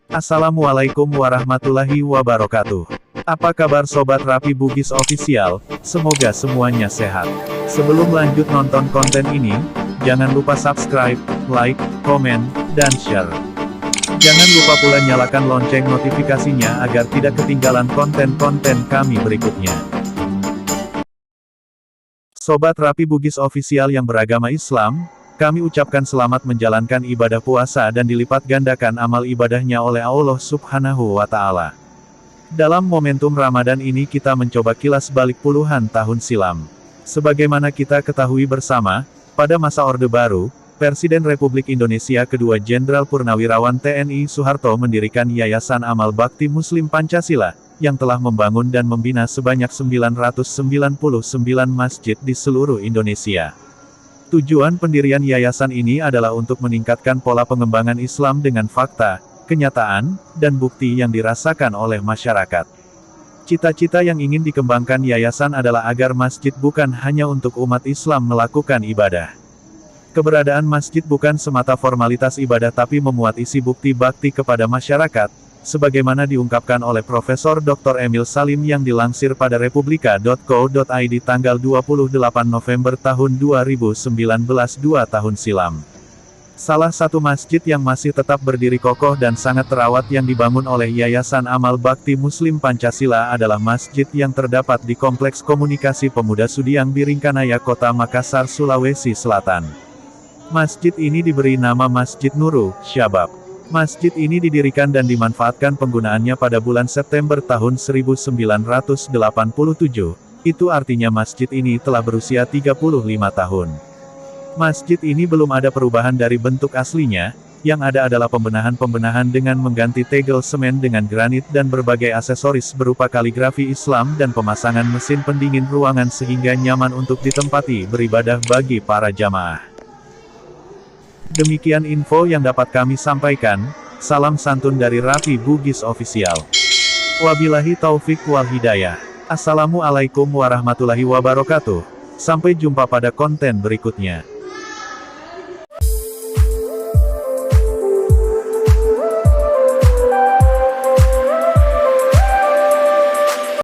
Assalamualaikum warahmatullahi wabarakatuh. Apa kabar Sobat Rapi Bugis Official? Semoga semuanya sehat. Sebelum lanjut nonton konten ini, jangan lupa subscribe, like, komen, dan share. Jangan lupa pula nyalakan lonceng notifikasinya agar tidak ketinggalan konten-konten kami berikutnya. Sobat Rapi Bugis Official yang beragama Islam, kami ucapkan selamat menjalankan ibadah puasa dan dilipat gandakan amal ibadahnya oleh Allah Subhanahu wa Ta'ala. Dalam momentum Ramadan ini kita mencoba kilas balik puluhan tahun silam. Sebagaimana kita ketahui bersama, pada masa Orde Baru, Presiden Republik Indonesia kedua Jenderal Purnawirawan TNI Soeharto mendirikan Yayasan Amal Bakti Muslim Pancasila, yang telah membangun dan membina sebanyak 999 masjid di seluruh Indonesia. Tujuan pendirian yayasan ini adalah untuk meningkatkan pola pengembangan Islam dengan fakta, kenyataan, dan bukti yang dirasakan oleh masyarakat. Cita-cita yang ingin dikembangkan yayasan adalah agar masjid bukan hanya untuk umat Islam melakukan ibadah. Keberadaan masjid bukan semata formalitas ibadah tapi memuat isi bukti bakti kepada masyarakat, sebagaimana diungkapkan oleh Profesor Dr. Emil Salim yang dilansir pada republika.co.id tanggal 28 November tahun 2019 2 tahun silam. Salah satu masjid yang masih tetap berdiri kokoh dan sangat terawat yang dibangun oleh Yayasan Amal Bakti Muslim Pancasila adalah masjid yang terdapat di Kompleks Komunikasi Pemuda Sudiang Biringkanaya Kota Makassar, Sulawesi Selatan. Masjid ini diberi nama Masjid Nurul Syabab. Masjid ini didirikan dan dimanfaatkan penggunaannya pada bulan September tahun 1987, itu artinya masjid ini telah berusia 35 tahun. Masjid ini belum ada perubahan dari bentuk aslinya, yang ada adalah pembenahan-pembenahan dengan mengganti tegel semen dengan granit dan berbagai aksesoris berupa kaligrafi Islam dan pemasangan mesin pendingin ruangan sehingga nyaman untuk ditempati beribadah bagi para jamaah. Demikian info yang dapat kami sampaikan, salam santun dari Rapi Bugis Official. Wabillahi taufik wal hidayah. Assalamualaikum warahmatullahi wabarakatuh. Sampai jumpa pada konten berikutnya.